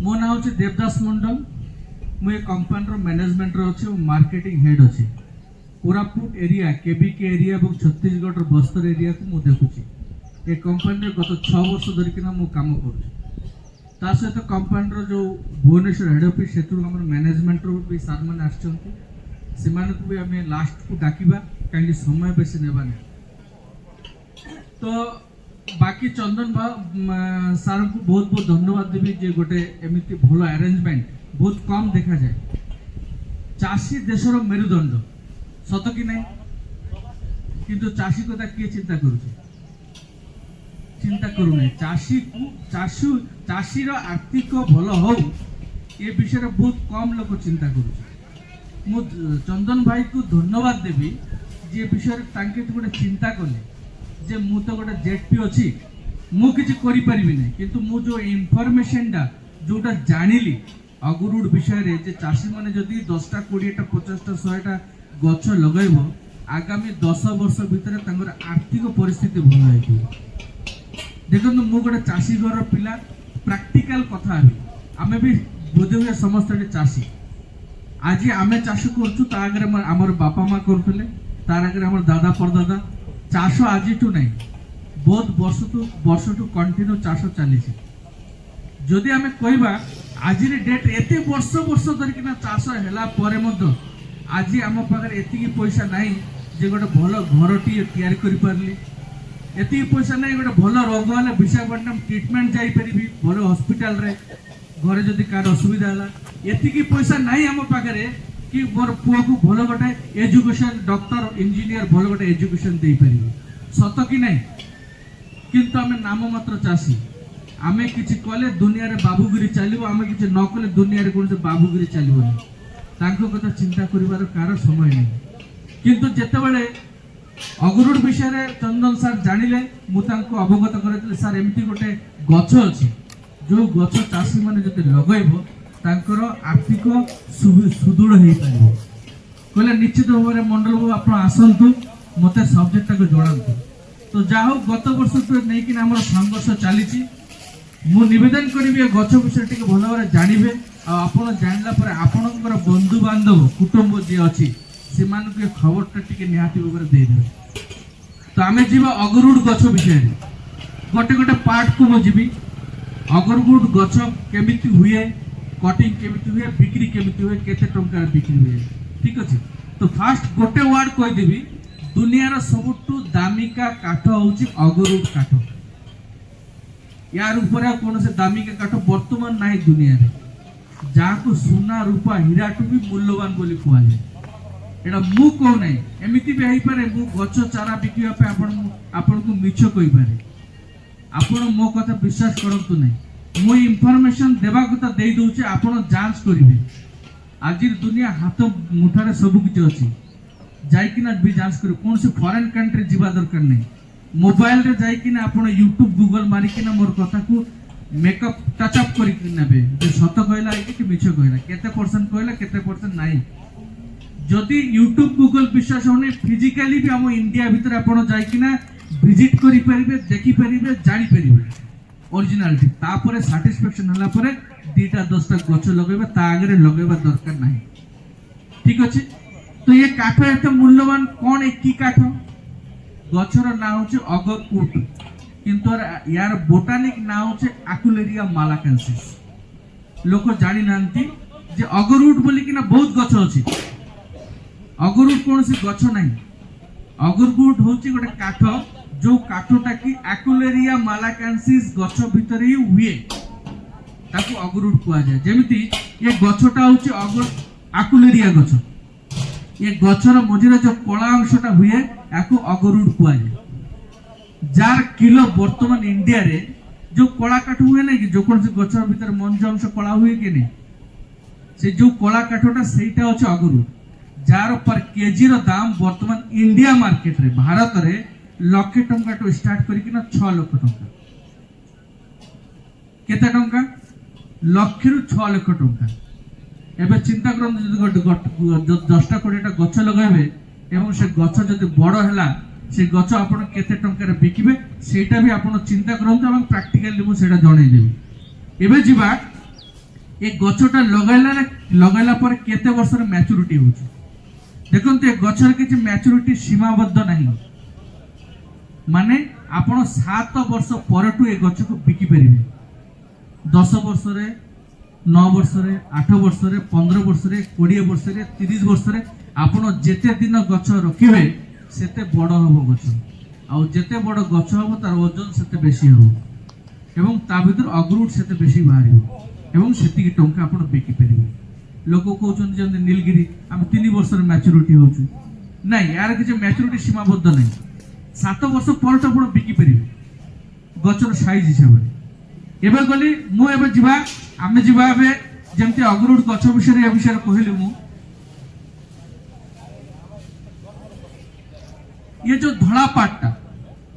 मो ना हूँ देवदास मंडल। मुझे कंपनी मैनेजमेंट अच्छे मार्केटिंग हेड अच्छे कोरापुट एरिया केबीके एरिया और छत्तीसगढ़ बस्तर एरिया को मुझे देखुची। ये कंपनी गत 6 वर्ष धरिकिना मु काम कर सहित कंपनी जो भुवनेश्वर हेड ऑफिस से मैनेजमेंट भी सार मैंने आम भी आम लास्ट को डाकिबा कहीं समय बेसी नेबा नहीं। तो बाकी चंदन सार को बहुत बहुत धन्यवाद देवी जे गोटे एमती भल अरेंजमेंट बहुत कम देखा जाए। चाषी देशर मेरुदंड सत कि नहीं, किंतु चाषी कथा किए चिंता करुचे? चिंता करू नहीं। चाषीर आर्थिक भल हो ये विषय बहुत कम लोग चिंता करुचे। मु चंदन भाई को धन्यवाद देवी जे विषय तांके तो गोटे चिंता कले जे मु तो गोटे जेटपी अच्छी मु किछि करि परिबि नै, किंतु मु जो इनफॉरमेशन डा जोटा जानिली अगरुड विषय रे जे चाषी माने जदि 10टा 20टा 50टा 100टा गछ लगाइबो आगामी 10 वर्ष भितर तांगर आर्थिक परिस्थिति भल होइबो। देखंतु मु गोटे चाषी घर पिला प्रैक्टिकल कथा आबी आमे भी बोधे समस्त चाषी आज आमे चाष करछु ता आगे हमर बापा माँ करथले तार आगे हमर दादा परदादा चाष आज टू नहीं बहुत वर्ष टू कंटिन्यू चाष चली। जदि आमे कहबा आज डेट एते वर्ष वर्ष धरिकिना चाष हैला परे मध्य आज आम पाखे एतिकी पैसा नहीं जे गोटे भल घरटी तैयारी करि पारली, एतिकी पैसा नहीं गोटे भल रोग हेले विशाखापट्टनम ट्रिटमेंट जाई परिबी भल हॉस्पिटल रे घरे जदि कार असुविधा है एतिकी पैसा नहीं आम पाखे कि मोर पुआ को भल गोटे एजुकेशन डॉक्टर इंजीनियर भल गोटे एजुकेशन दे पारिबे सत कि नहीं। किंतु आमे नाम मात्र चाषी आमे किछि कले दुनिया रे बाबूगिरी चलिबो, आमे किछि न कले दुनिया रे कोन से बाबूगिरी चलिबो तांको कथा चिंता करिवार कार समय नहीं। किंतु जेतेबेले अगरुड विषय रे चंदन सर जानिले मु तांको अवगत करैतले सर एमती गोटे गछ अछि जो गछ चाषी माने जते लगाइबो तांकर आर्थिक सुदृढ़ हो पार कहले निश्चित भाव में मंडल बाबू आप आसतु मत सब्जेक्ट को जनातु। तो जहा गत वर्ष तो नहीं कि संघर्ष चली निवेदन करी गछ विषय टी भल भाव जानवे आप जानला आपण बंधु बांधव कुटुंब जी अच्छी से खबरटा टी निहाती भाव में देदेवे। तो आम जा अगरुड गछ विषय गोटे गोटे पार्ट को मुझी अगरुड गछ केमिति हुए कटिंग केमिति हुए बिक्री केमिति हुए केते टंका बिक्री हुए ठीक अच्छे। तो फास्ट गोटे वर्ड कहीदेवी दुनिया सबुठु दामिका काठ होउची अगरुड काठ। यार ऊपर कौन से दामिका काठ वर्तमान ना दुनिया रे जहाँ को सुना रूपा हीरा टू भी मूल्यवान बोली कह जाए। एटा मु कह ना एमती भी हो पारे मु गछ चारा बिकिबा पे आपण को मिछ कहि पारे आपण मो कथा विश्वास करंतु नहीं। मु इनफॉरमेशन देवा कथा दे दूचे आपण जांच करिवे। आज दुनिया हाथ मुठारे सब किछि अछि जाइकिना भी जांच करिवे कौन से फॉरेन कंट्री जीवा दरकार नहीं। मोबाइल रे जाइकिना आपण यूट्यूब गूगल मारिकिना मोर कथा को मेकअप टचअप करिकिना नेबे जे सत कहला कि मिछ कहला केते परसेंट कहला केते परसेंट नाही। जदि यूट्यूब गूगल विश्वास होने फिजिकली भी हम इंडिया भीतर आपण जाइकिना विजिट करि परिबे देखि परिबे जानि परिबे ओरिजिनालिटी तापरे सैटिस्फैक्शन हला परे 2टा 10टा गछ लगेबे ता आगे लगेबा दरकार नाही ठीक अछि। तो ये काठ एते मूल्यवान कोन एक की काठ गछर ना होचे अगरवुड किंतु यार बोटानिक ना होचे आकुलेरिया मालाकेंसिस। लोक जानि नांती जे अगरवुड बोली कि ना बहुत गछ अछि अगरवुड कोन से गछ नाही। अगरवुड होची गोटे काठ जो काठटा की आकुलेरिया मालाकेंसिस गछ भितर ही हुए ताकू अगरुड कह जाए। जेमिति ये गछटा होची आकुलेरिया गछ ये गछर मझिरे जो कला अंशटा हुए याकू अगरुड कह जाए। जार किलो वर्तमान इंडिया रे जो कला काठ हुए ना कि जो कौन से गछर भितर मंज अंश कला हुए कि नहीं से जो कला काठटा सेटा होची अगरुड जार पर केजी रो दाम वर्तमान इंडिया मार्केट रे भारत रे लक्षे टंका टू स्टार्ट करिक 6 लाख टंका केते टंका लक्ष रु 6 लाख टंका। एबे चिंता करन 10टा 20टा गछ लगाइबे एवं से गछ जदि बड़ हैला से गछ आपण केते टंका रे बिकिबे सेटा भी आपण चिंता करन एवं प्रैक्टिकली मु सेटा जणै देबी। एबे जिबा ए गछटा लगाइला पर केते वर्षर मैच्योरिटी होउछ देखो ए गछर किछि मैच्योरिटी सीमाबद्ध नहीं माने आपण 7 वर्ष परटू ए गछ को बिकी परिबे 10 वर्ष रे 9 वर्ष रे 8 वर्ष रे 15 वर्ष रे 20 वर्ष रे 30 वर्ष रे आपण जेते दिन गछ रखिबे सेते बड़ हबो गछ आ जेते बड़ गछ हबो तार वजन सेते बेसी हबो एवं ता भीतर अग्रुट सेते बेसी बाहरिबो एवं सेति की टंका आपण बिकी परिबे लोक कहउछन जे नीलगिरी हम 3 वर्ष रे मैच्योरिटी होछु नहीं यार किछ मैच्योरिटी सीमाबद्ध नहीं 7 वर्ष पर तो आपण बिकी परिबे गछर साइज हिसाब रे एबे गली मु एबे जिबा आमे जिबा एबे जेमति अग्रुट गछ विषय ए विषय कहली मु ये जो धड़ा पाटटा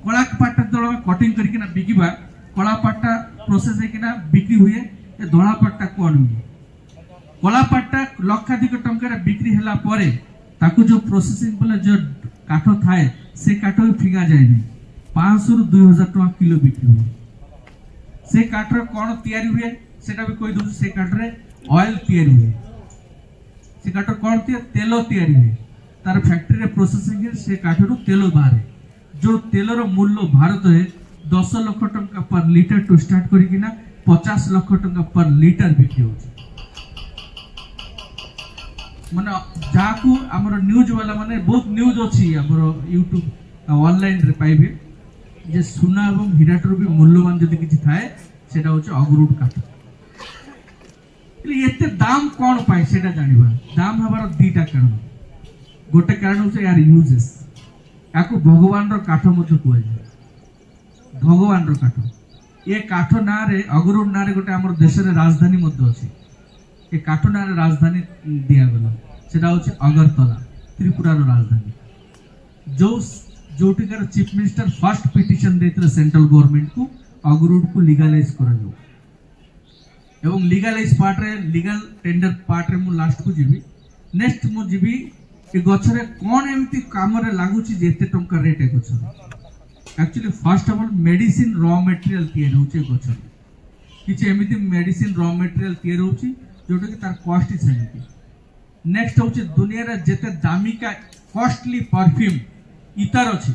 कला पाटटा दळ कटिंग करके ना बिकीबा कला पाटटा प्रोसेस है कि ना बिक्री हुए ये धड़ा पाटटा कोन हुए कला पाटटा लक्षाधिक टंका बिक्री हला परे ताकू जो प्रोसेसिंग बोले जो काठ थाए से काठ भी फिंगा जाए नहीं 500 रु 2000 टका किलो बिक्री हुए से काठ रे कोन तयारी हुए सेटा भी कोई दउ से काठ रे ऑयल तयारी हुए से काठ कोन तेल तयारी हुए तार फैक्ट्री रे प्रोसेसिंग से काठ रु तेल बाहर जो तेल रो मूल्य भारत है 10 लाख टंका पर लीटर टू स्टार्ट करिकिना 50 लाख टंका पर लीटर बिक्री होछ माने जाकू हमर न्यूज वाला माने बहुत न्यूज अछि हमर YouTube ऑनलाइन रे पाइबे जे सुना एवं हीराटर भी मूल्यवान जदि किछि थाए सेटा होछ अग्रुट काठ एते दाम कोन पाए सेटा जानिबा दाम हबार दीटा कारण गोटे कारण होछ यार यूजेस याकू भगवान रो काठ मत कुआ जाय भगवान रो काठ ये काठ ना रे अग्रुट ना रे गोटे हमर देश रे राजधानी मत अछि ए काठ ना रे राजधानी दिया गला सेटा होछ अगरतला त्रिपुरा रो राजधानी जो जोटिकार चीफ मिनिस्टर फर्स्ट पिटिशन देथले सेंट्रल गवर्नमेंट को अग्रुट को लीगलाइज करा जाओ एवं लीगलाइज पार्ट रे लीगल टेंडर पार्ट रे मु लास्ट को जीबी नेक्स्ट मु जीबी ए गछरे कोन एमती काम रे लागुची जेते टंका रेट ए गछरे actually first of all medicine raw material तयार होचे गछरे किछि एमिति मेडिसिन रॉ मटेरियल तयार होची जोटा कि तार कॉस्ट इज सेमिति नेक्स्ट होचे दुनिया रे जेते दामिका कॉस्टली परफ्यूम इतर अछि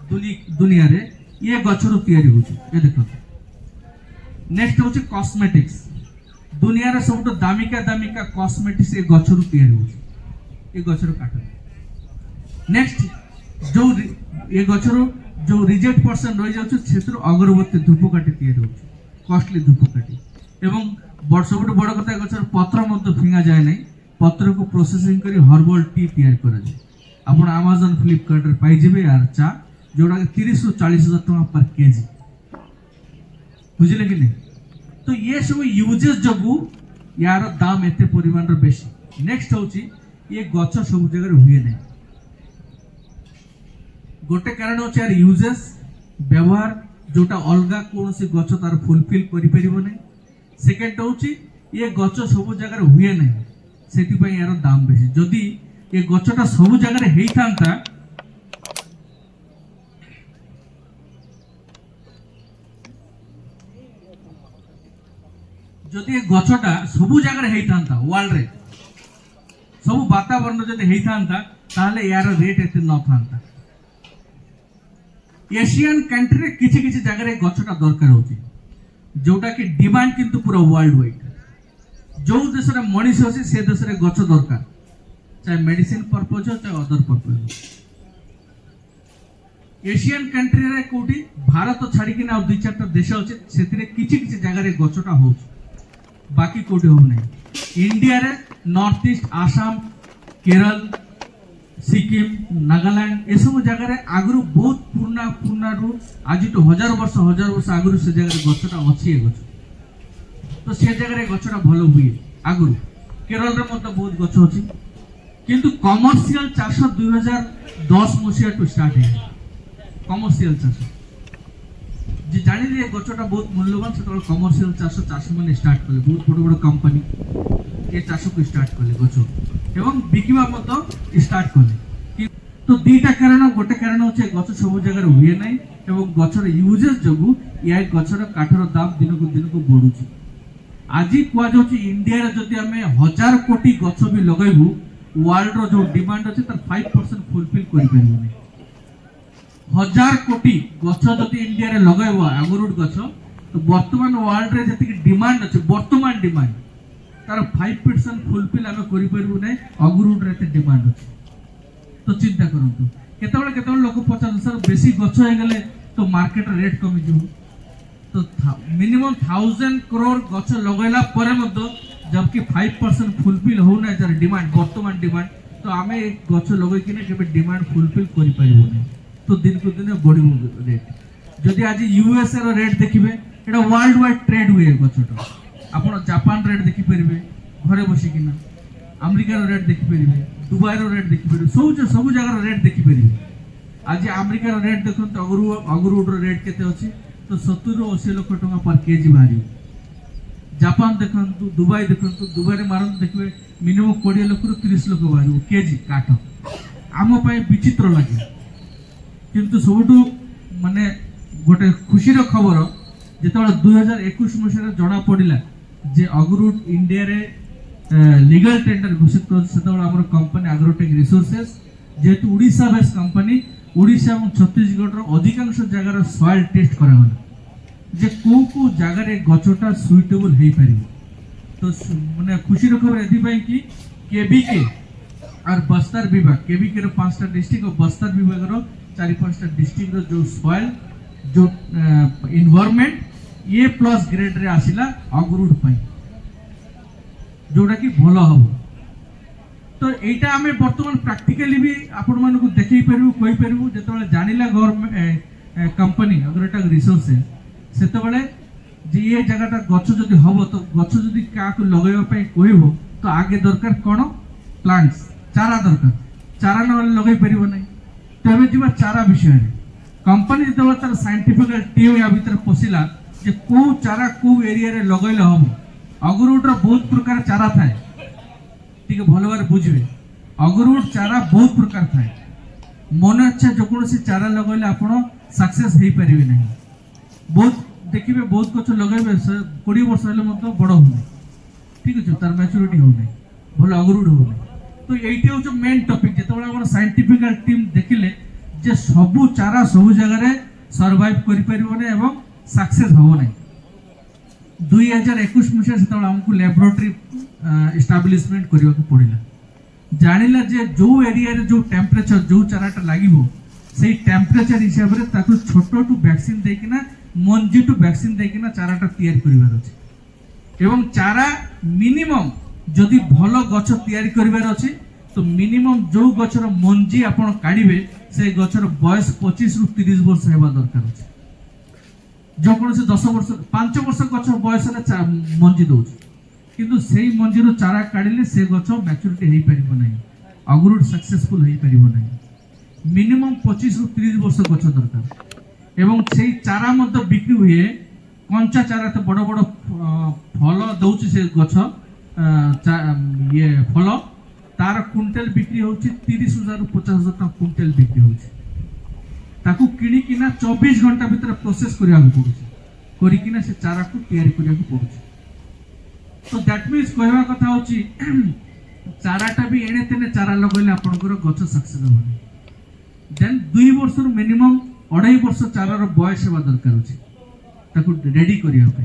दुनिया रे ये गछरो तयारी होची ए देखो नेक्स्ट होचे कॉस्मेटिक्स दुनिया रे सबटो दामिका कॉस्मेटिक्स ए गछरो तयारी होची ये गछरो काठ नेक्स्ट जो ये गछरो जो रिजेक्ट पर्सन रहि जाउछ क्षेत्र अगरबत्ती धूपकाठी तयारी होची कॉस्टली धूपकाठी एवं सबटो बड़ कथा गछर पत्र मत फिंगा जाय नै पत्र को प्रोसेसिंग करी हर्बल टी तयार करा जाय आपण Amazon फ्लिपकार्ट रे पाई जेबे यार चा जोडा 30 रु 40 हजार टका पर केजी बुझले कि नहीं तो ये सब यूजेस जगु यार दाम एते परिमाण रे बेसी नेक्स्ट होची ये गछ सब जगह हुए नहीं गोटे कारण होची यार यूजेस व्यवहार जोटा अलगा कोन से गछ तार फुलफिल करि परिबो नहीं सेकंड होची ये गछ सब जगह हुए नहीं सेति पय यार दाम बेसी जदी ये गछटा सब जगह हेई थांता जदी ये गछटा सब जगह हेई थांता वर्ल्ड रे सब वातावरण जदी हेई थांता ताले यार रेट एते न थांता एशियन कंट्री रे किछि किछि जगह रे गछटा दरकार होची जोटा कि डिमांड किंतु पूरा वर्ल्ड वाइड जो देश रे मनीष अछि से देश रे गछ दरकार चाहे मेडिसिन पर्पज हो चाहे अदर पर्पज एशियन कंट्री रे कोठी भारत छाड़ी कि ना दु चारटा देश अछि सेतिरे किछि किछि जगह रे गछटा होछ बाकी कोठी हो नै इंडिया रे नॉर्थ ईस्ट आसाम केरल सिक्किम नागालैंड ए सब जगह रे आगरु बहुत पुराना रु आज तो हजार वर्ष आगरु से जगह रे गछटा अछि ए गछ तो से जगह रे गछटा भलो हुए आगरु केरल रे मत बहुत गछ अछि किंतु कमर्शियल चाष 2010 मसीहा टू स्टार्ट है कमर्शियल चाष जे जानि ले गछटा बहुत मूल्यवान से तो कमर्शियल चाष माने स्टार्ट कले बहुत बड़ बड़ कंपनी ए चाष को स्टार्ट कले गछ एवं बिकिबा मत स्टार्ट कले तो दीटा कारण गोटे कारण होचे गछ सब जगह हुए नै एवं गछर यूजेस जगु या गछर काठर दाम दिन को बढ़ुची आज कहुच्छे इंडिया जदि आम 1000 कोटी गछ भी लगेबू वर्ल्ड रो जो डिमांड अच्छे तार 5% फुलफिल कर 1000 कोटी गछ जदि इंडिया रे लगेबो अगरुड गछ तो वर्तमान वर्ल्ड रे जति डिमांड अच्छे वर्तमान डिमांड तार 5% फुलफिल आम करूँ ना अगरुड रे डिमांड अच्छे। तो चिंता करंतु केतबेले लोक पचास सर बेसी गछ हो गले तो मार्केट रेट कमी जीव तो मिनिमम 1000 करोड़ गछ लगैला परे मध्य जबकि 5% फुलफिल हो ना जर डिमांड वर्तमान डिमांड तो आम गछ लगे कि केबे डिमांड फुलफिल करि परिबो नै तो दिन को दिन बढ़िबो रेट। जदि आज यूएसए रो रेट देखिबे एटा वर्ल्ड वाइड ट्रेड हुए गछटा आपण जापान रेट देखि परिबे घरे बसी किना अमेरिका रो रेट देखि परिबे दुबई रो रेट देखि परिबे सब जगह रो रेट देखि परिबे। आज अमेरिका रो रेट देखो अगरुड रो रेट केते अछि तो 70 ରୁ 80 लाख टका पर केजी बाहरी। जापान देखंतु दुबई देखंतु दुबई रे मारन देखबे मिनिमम 20 लाख रु 30 लाख बाहरी केजी काठ आम पय विचित्र लागे किंतु सबटू माने गोटे खुशी रो खबर जेतबेला 2021 मसिया जणा पडिला जे अगरुड इंडिया रे लीगल टेंडर घोषित कर सेतबेला हमर कंपनी एग्रोटेक रिसोर्सेस जेतु ओडिसा बेस कंपनी ओडिशा और छत्तीसगढ़ अधिकांश जगार सॉइल टेस्ट करागला जे को जगार गछटा सुइटेबल हो पार तो माने खुशी खबर एथि कि केबीके और बस्तर विभाग केबीके रो 5टा डिस्ट्रिक्ट और बस्तर विभाग रो 4-5टा डिस्ट्रिक्ट रो जो सॉइल जो एनवायरनमेंट ए प्लस ग्रेड रे आसिला अगरुड पई जोटा कि भलो हबो। तो एटा आमे वर्तमान प्रैक्टिकली भी आपण मानको देखै परबो कोइ परबो जेतबेले जानिला गवर्नमेंट कंपनी अग्रोटेक रिसोर्सेस सेतबेले जे ये जगहटा गछ जदि हबो तो गछ जदि का को लगैबा पई कहबो तो आगे दरकार कोन प्लांट्स चारा दरकार चारा न लगै परबो नै तबे जिबा चारा विषय रे कंपनी जेतबेले तार साइंटिफिकल टीम या भीतर पसिला जे को चारा को एरिया रे लगैले हबो अगरुड रो बहुत प्रकार चारा थाए ठीक भल भाव बुझे अगरुड चारा बहुत प्रकार थाए मन इच्छा जो कौन चारा लगेले आप सक्सेस हो पारे ना बहुत देखिए बहुत गच लगे 20 वर्ष हेल्ले बड़ हो ठीक अच्छे तार मैच्योरिटी हो भल अगरुड हो तो ये हूँ मेन टॉपिक जो साइंटिफिकल टीम देखिले जे सबू चारा सबू जगह सर्वाइव कर सक्सेस हम ना 2021 मसीहा से आमको लैबोरेटरी एस्टाब्लिशमेंट करने को पड़ा जानिला जे जो एरिया रे जो टेम्परेचर जो चाराटा लागिबो से टेम्परेचर हिसाब रे ताकू छोटो to vaccine देकिना Manji to vaccine देकिना चाराटा तैयार करिवार अछि एवं चारा मिनिमम जदि भलो गछ तैयार करिवार अछि तो मिनिमम जो गछर मंजी आपण काढिबे से गछर बयस 25 रु 30 वर्ष हेबा दरकार अछि जो कोन से 10 वर्ष 5 वर्ष गछ बयस रे मंजी दोछ किंतु सेही मंजी रो चारा काढिले से गछ मैच्योरिटी हेई परिबो नै अगरुड सक्सेसफुल हेई परिबो नै मिनिमम 25 रु 30 वर्ष गछ दरकार एवं सेही चारा मध्य बिक्री हुए कंचा चारा तो बड़ बड़ फल दउछ से गछ ये फल तार क्विंटल बिक्री होछि 30,000 रु 50,000 तक क्विंटल बिक्री होछि ताकू किणी किना 24 घंटा भीतर प्रोसेस करिया पड़ुछि करिकिना से चारा को तैयारी करिया पड़ुछि। तो दैट मीन्स कहवा कथा होची चाराटा भी एने तेने चारा लगैले आपनकर गछ सक्सेस होबो देन 2 वर्ष रु मिनिमम 2.5 वर्ष चारार बयस हेबा दरकार होची ताकू रेडी करिया पे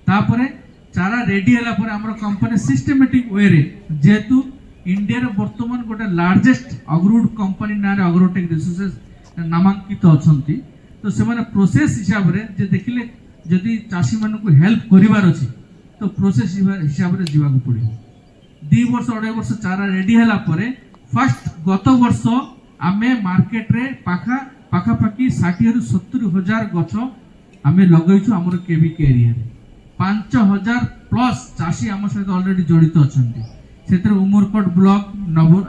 तापरे चारा रेडी हला पर हमर कंपनी सिस्टमैटिक वे रे जेतु इंडिया रे वर्तमान गोटे लार्जेस्ट अगरुड कंपनी नारे अग्रोटेक रिसोर्सेस नामांकित अछंती तो से माने प्रोसेस हिसाब रे जे देखिले जदि चासी मानन को हेल्प करिवार अछि तो प्रोसेस हिसाब से जीवा पड़ो 2 वर्ष 2.5 वर्ष चारा रेडी हला परे फर्स्ट गत वर्ष आमे मार्केट रे पाखापाखि 60 रु 70 हजार गछ आमे लगैछु हमर केबीके एरिया रे 5000 प्लस चासी आम सहित ऑलरेडी जड़ित अछंती सेतर उमरकोट ब्लॉक नवर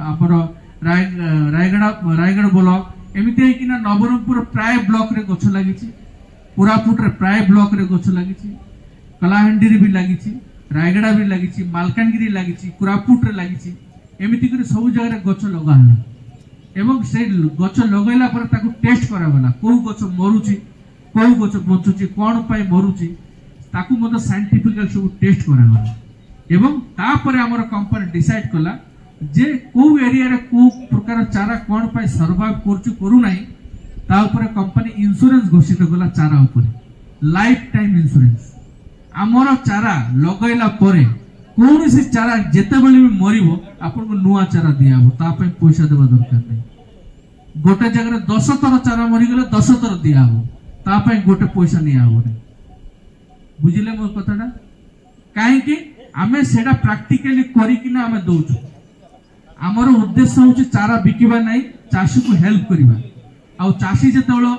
रायगढ़ ब्लॉक एमिते है कि ना नवरंगपुर प्राय ब्लॉक रे गछ लागिछि कोरापुट रे प्राय ब्लॉक रे गछ लागिछि कलाहांडी भी लगी रायगड़ा भी लगी मालकानगिरी लगी कोरापुट रे लगी एमती कर सब जगह गछ लगाला एवं से गछ लगैला पर ताकू टेस्ट करागला कौ गछ मरुची कौ गछ बचुची कौन पाई मरुची ताकू मत साइंटिफिकल सब टेस्ट करागला एवं तापर आमर कंपनी डिसाइड कला जे को एरिया रे को प्रकार चारा कोन पाई सर्वाइव करछु करू नाही ता ऊपर कंपनी इंश्योरेंस घोषित कला चारा ऊपर लाइफ टाइम इंश्योरेंस आमर चारा लगैला परे कौन चारा जिते भी मरब आपको नुआ चारा दिया ता पैसा देवा दरकार नहीं गोटे जगह 10 थर चारा मरीगले 10 थर दिया ता गोटे पैसा निया बुझिले मो कथाटा कहीं आमे सेटा प्रैक्टिकली करिकिना आमे दउछु आमर उद्देश्य होची चारा बिकिबा नहीं चाषी को हेल्प करिबा आ चाषी जेतबेलो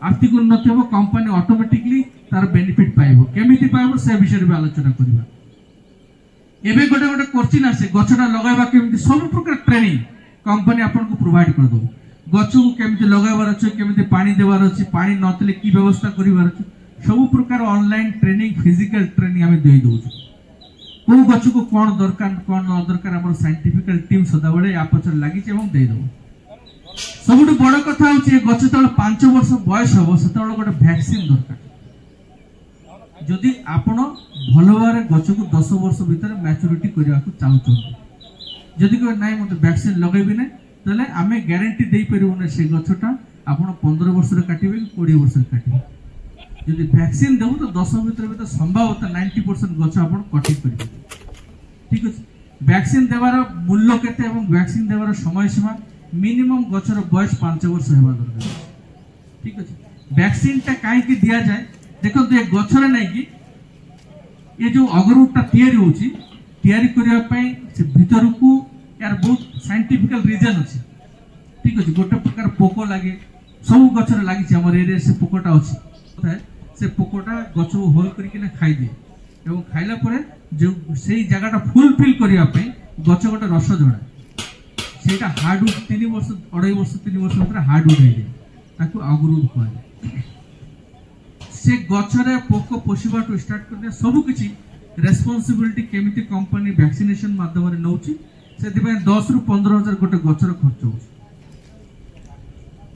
आर्थिक उन्नति हो कंपनी ऑटोमेटिकली तार बेनिफिट पाइबो केमिति पाइबो से विषय रे आलोचना करिबा एबे गोटे गोटे क्वेश्चन आसे गछटा लगाइबा केमिति सब प्रकार ट्रेनिंग कंपनी आपन को प्रोवाइड कर दो गछ को केमिति लगाइबार अछि केमिति पानी देबार अछि पानी नतले की व्यवस्था करिबार अछि सब प्रकार ऑनलाइन ट्रेनिंग फिजिकल ट्रेनिंग हमें दे दउछु को गछ को कोन दरकार कोन न दरकार हमर साइंटिफिकल टीम सदा बेले या पछर लागि छै एवं दे दउ सबुठ बड़ कथा होछि गछ तळ 5 वर्ष बयस हो सेतळ गोटे वैक्सीन दरकार जदि आपण भलो भारे गछ को 10 वर्ष भीतर मैच्योरिटी करिया को चाहू जदि को नाही मते वैक्सीन लगेबी नै तले आमे ग्यारंटी देई परिबो नै से गछटा आपण 15 वर्ष रे काटिबे 20 वर्ष रे काटिबे जदि वैक्सीन देबो तो 10 भीतर संभावना 90% गछ आपण कटि करिबे ठीक अछि वैक्सीन देवार मूल्य केते एवं वैक्सीन देवार समय सीमा मिनिमम गछर बयस 5 वर्ष हेबा दरकार ठीक अछि वैक्सीन ता काहे कि दिया जाय देखो तो एक गछरे नै कि ये जो अगरुटा तयारी होची तयारी करिया पई से भीतर को यार बहुत साइंटिफिकल रीजन अछि ठीक अछि गोटे प्रकार पोको लागे सब गछरे लागि छै हमर एरिया से पोकोटा अछि से पोकोटा गछ को होल करके ना खाई दे एवं खाइला परे जो सेई जगहटा फुलफिल करिया पई गछ गोटे रस जड़ा सेटा हार्डवुड 3 वर्ष 2.5 वर्ष 3 वर्ष भीतर हार्डवुड हे ताकू अगरुड कहले से गछरे पोको पोषिबा टू स्टार्ट करने सब किछि रेस्पोंसिबिलिटी केमिति कंपनी वैक्सीनेशन माध्यम रे नउची सेति पे 10 रु 15,000 गोटे गछर खर्च होची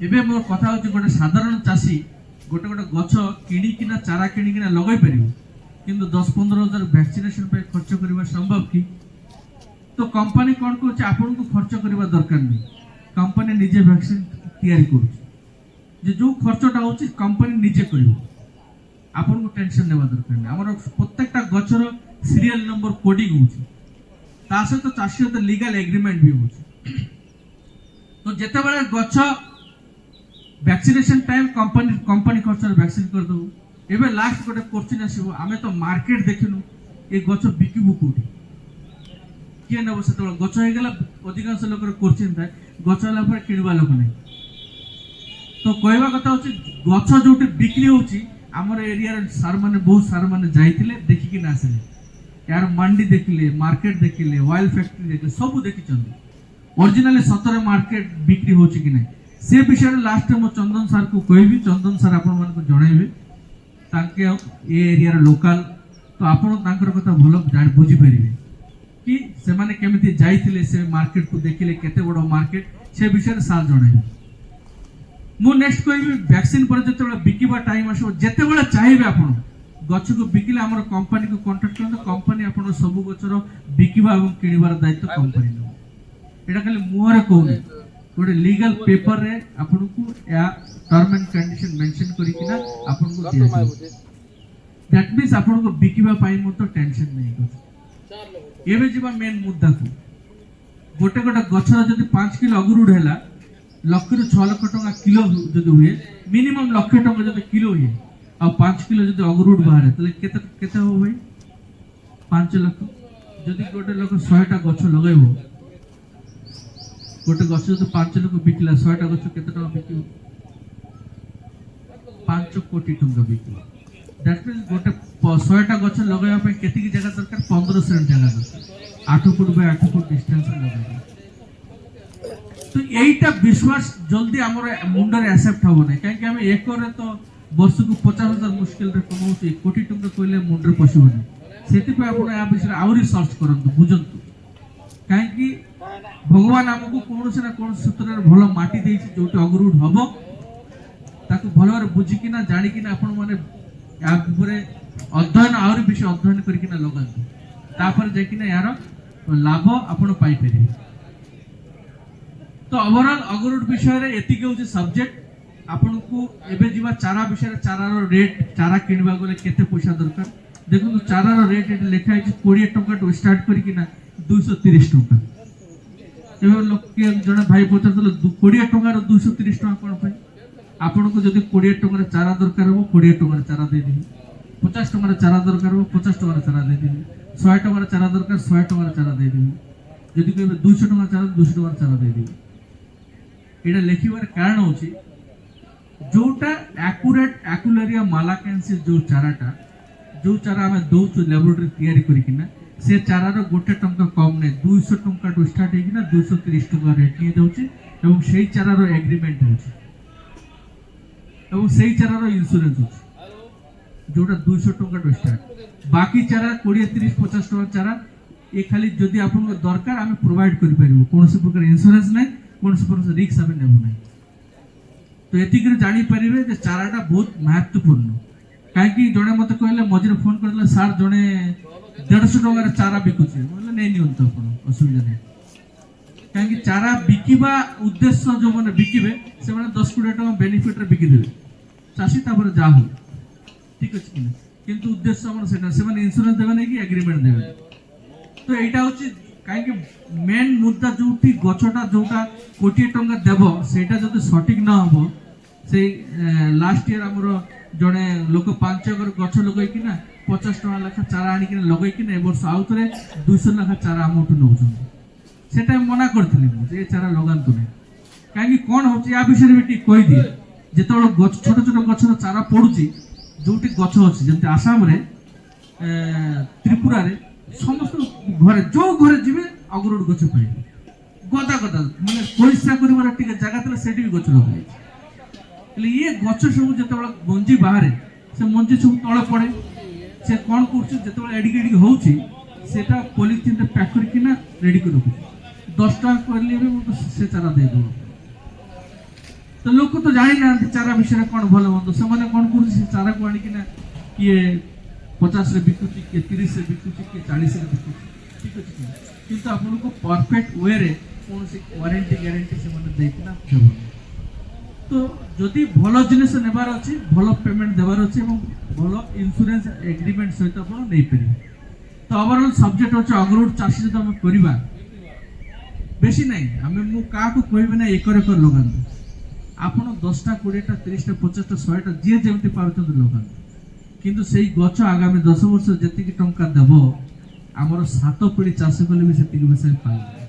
एबे मोर कथा होची गोटे साधारण चासी गोटे गोटे गछ किणिकिना चारा किणिकिना लगाई पारिबो किंतु 10-15,000 वैक्सीनेशन पे खर्च करबा संभव की तो कंपनी कोन कोची आपन को खर्च करबा दरकार नहीं कंपनी निजे वैक्सीन तैयारी करूची जे जो खर्चटा होची कंपनी निजे करिवो आपन को टेंशन नेबा दरकार नहीं हमर प्रत्येकटा गछर सीरियल नंबर कोडिंग होची ता सहित चाषी तो लीगल एग्रीमेंट भी होची तो जेते बेले गछ वैक्सीनेशन टाइम कंपनी खर्च वैक्सीन कर दो एबे लास्ट गोटे क्वेश्चन आसीबो आमे तो मार्केट देखिनु ए गछ बिकिबु कोठी के नबो से तो गछ हे गेला अधिकांश लोक क्वेश्चन थाए गछ हला पर किनबा लोक नै तो कहबा कथा होची गछ जोटी बिक्री होची हमर एरिया रे सार माने बहुत सार माने जाइतिले देखि कि ना आसले यार मंडी देखिले मार्केट देखिले ऑयल फैक्ट्री देखिले सब देखि चंदी ओरिजिनली सतरे मार्केट बिक्री होची कि नै से विषय लास्ट मो चंदन सर को कहबी चंदन सर आपण मन को जणाइबे ताके ए एरिया रे लोकल तो आपण तांकर कथा भलो जान बुझी परिबे कि से माने केमिति जाइतिले से मार्केट को देखिले केते बडो मार्केट से विषय साल जणाइबे मु नेक्स्ट कहबी वैक्सीन पर जते बेला बिकिबा टाइम आसो जते बेला चाहिबे आपण गछ को बिकिले हमर कंपनी को कांटेक्ट करन कंपनी आपण सब गछर बिकिबा एवं किनिबार दायित्व कंपनी नो एटा खाली मुहरे कहू गोटे लीगल पेपर रे आपन को या टर्म एंड कंडीशन मेंशन करी किना आपन को दिया जाय दैट मींस आपन को बिकिबा पाई मत टेंशन नहीं कर एबे जिबा मेन मुद्दा को गोटे गोटे गछर जदी 5 किलो अगरुड हैला लाख रु 6 लाख टका किलो जदी हुए मिनिमम लाख टका जदी किलो हुए आ 5 किलो जदी अगरुड बाहर तले केते केते हो भाई 5 लाख जदी गोटे लोक 100 टा गछ लगाइबो गोटे गछ जो 5 लोक बिकला 100 टा गछ केते टका बिकिबो 5 कोटी टका बिकिबो दैट मींस गोटे 100 टा गछ लगाया पे केति की जगह दरकार 15 सेंट जगह दरकार 8 फुट बाय 8 फुट डिस्टेंस रे लगाइबो तो एटा विश्वास जल्दी हमर मुंड रे एक्सेप्ट होबो नै काहे कि हम एकर तो वर्ष को 50,000 मुश्किल रे कमाउ 1 कोटी टका कइले मुंड रे पसिबो नै सेति पे आपण या विषय आउरी सर्च करंतु बुझंतु काहे कि भगवान हमको कौन से ना कौन सूत्र भल माटी देछि जोटी अगरुड हबो ताकू भल रे बुझी कि ना जानि कि ना आपण माने या ऊपर अध्ययन आहुरी बेसी अध्ययन करकिना लगातु तापर जाकिना यार लाभ आपण पाई परिबे। तो ओवरऑल अगरुड विषय रे एतिके होची सब्जेक्ट आपण को एबे जीवा चारा विषय चारार रेट चारा किनबा गले केते पैसा दरकार देखो चारार रेट एट लिखा है 20 टका टू स्टार्ट करकिना 230 टका एबे लोक के जने भाई पचारतले 20 टका रो 230 टका कोन पाई आपण को जदी 20 टका चारा दरकार हो 20 टका चारा दे देबी 50 टका चारा दरकार हो 50 टका चारा दे देबी 100 टका चारा दरकार 100 टका चारा दे देबी जदी कहबे 200 टका चारा 200 टका चारा दे देबी। एटा लिखिबार कारण होची जोटा एक्यूरेट एक्युलेरिया मालाकेंसिस जो चाराटा जो चारा हमें दौचु लैबोरेटरी तैयारी करिकिना से चारार गोटे टंका कम नै 200 टंका टू स्टार्ट हेकिना 230 टंका रेट नहीं दउची एवं सेही चारार एग्रीमेंट होची एवं सेही चारार इंश्योरेंस होची जोटा 200 टंका टू स्टार्ट बाकी चारा 20 30 50 टंका चारा ए खाली जदी आपन को दरकार हमें प्रोवाइड करि परिबो कोनसे प्रकार इंश्योरेंस नै कोनसे प्रकार रिस्क हमें नेबो नै। तो एतिक जानी पारिबे जे चाराटा बहुत महत्वपूर्ण कहीं जड़े मत कहले मझे फोन कर सार जड़े 150 टकर चारा बिकुचे बोले नहीं नियंत असुविधा नहीं कहीं चारा बिकिबा उद्देश्य जो मैंने बिकिबे से 10-20 टका बेनिफिट रे बिकिदेबे चाषी तापर जा हो ठीक अछि कि किंतु उद्देश्य हमर सेटा से माने इंश्योरेंस देबे नै कि एग्रीमेंट देबे। तो एटा होची कहीं मेन मुद्दा जोटी गछटा जोटा कोटी टंका देबो सेटा जदि सटीक न हबो से लास्ट ईयर हमरो जड़े लोक 5 एकर गछ लगई कि ना 50 टका लेखा चारा आनी कि लगई कि ए वर्ष आउ थरे 200 लेखा चारा अमाउंट नउछन सेटा मना करथिली मु जे चारा लगांतु नै काहे कोन होची आ विषय में ठीक कहि दिए जेतोळ गछ छोट छोट गछर चारा पडुची जोटी गछ अछि जंते आसाम रे त्रिपुरा रे समस्त घरे जो घरे जिवे अगरुड गछ पाइबे गदा गदा माने परिश्रा करिवार टिके जागा तले सेठी भी गछ लगाई ये गछ सब जो मंजी बाहर से मंजी सब तले पड़े से कौन कर एडिक एडिक होची सेटा पॉलिथिन रे पैक करकिना रेडी कर रखु 10 टका करले भी से चारा दे दो। तो लोक तो जानी ना चारा विषय कौन भल बंद से माने कौन कर से चारा को आनिकिना किए 50 रे बिकुची के 30 रे बिकुची के 40 रे बिकुची ठीक अछि किंतु आपन को परफेक्ट वे रे कौन से वारंटी गारंटी से माने देकिना देबो। तो जदि भल जिनिस नेबार अछि भल पेमेंट देबार अछि एवं भल इंश्योरेंस एग्रीमेंट सहित आपण नै परिबे। तो ओवरऑल सब्जेक्ट अछि अगरुड चाषी जदि हम करिबा बेसी नै हमें मु का को कहबे ना एकर एकर लगान आपण 10 टा 20 टा 30 टा 50 टा 100 टा जे जेमति पारुछन लगान किंतु सेही गछ आगामी 10 वर्ष जति की टंका देबो हमर 7 पीढ़ी चाष कले भी सेति विषय पाइबे।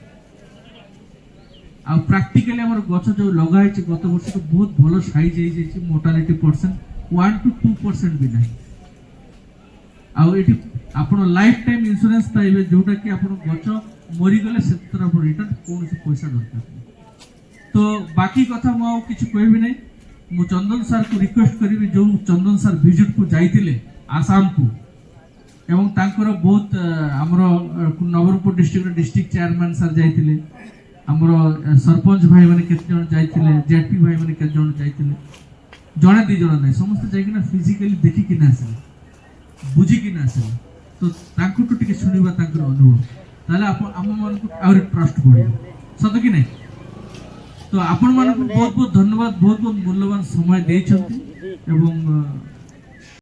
आ प्रैक्टिकली हमर गछ जो लगाई छै गत वर्ष तो बहुत भलो साइज हे जे मोर्टालिटी परसेंट 1 to 2% भी नहीं आ एठी आपण लाइफ टाइम इंश्योरेंस पाइबे जोटा कि आपण गछ मरि गले सेतर आपण रिटर्न कोन से पैसा दरकार। तो बाकी कथा मु किछ कहबी नै मु चंदन सर को रिक्वेस्ट करिवि जो चंदन सर विजिट को जाइतिले आसाम को एवं तांकर बहुत हमरो नवरंगपुर डिस्ट्रिक्ट चेयरमैन सर जाइतिले हमरो सरपंच भाई माने केते जण जाइतिले जेपी भाई माने केते जण जाइतिले जणे दी जण नै समस्त जाइकिना फिजिकली देखि किना आसे बुझी किना आसे तो तांको तो टिके सुनिबा तांकर अनुभव ताले आपण हम मन को और ट्रस्ट बढ़ियो सत कि नै। तो आपण मन को बहुत बहुत धन्यवाद बहुत बहुत मूल्यवान समय देइछंती एवं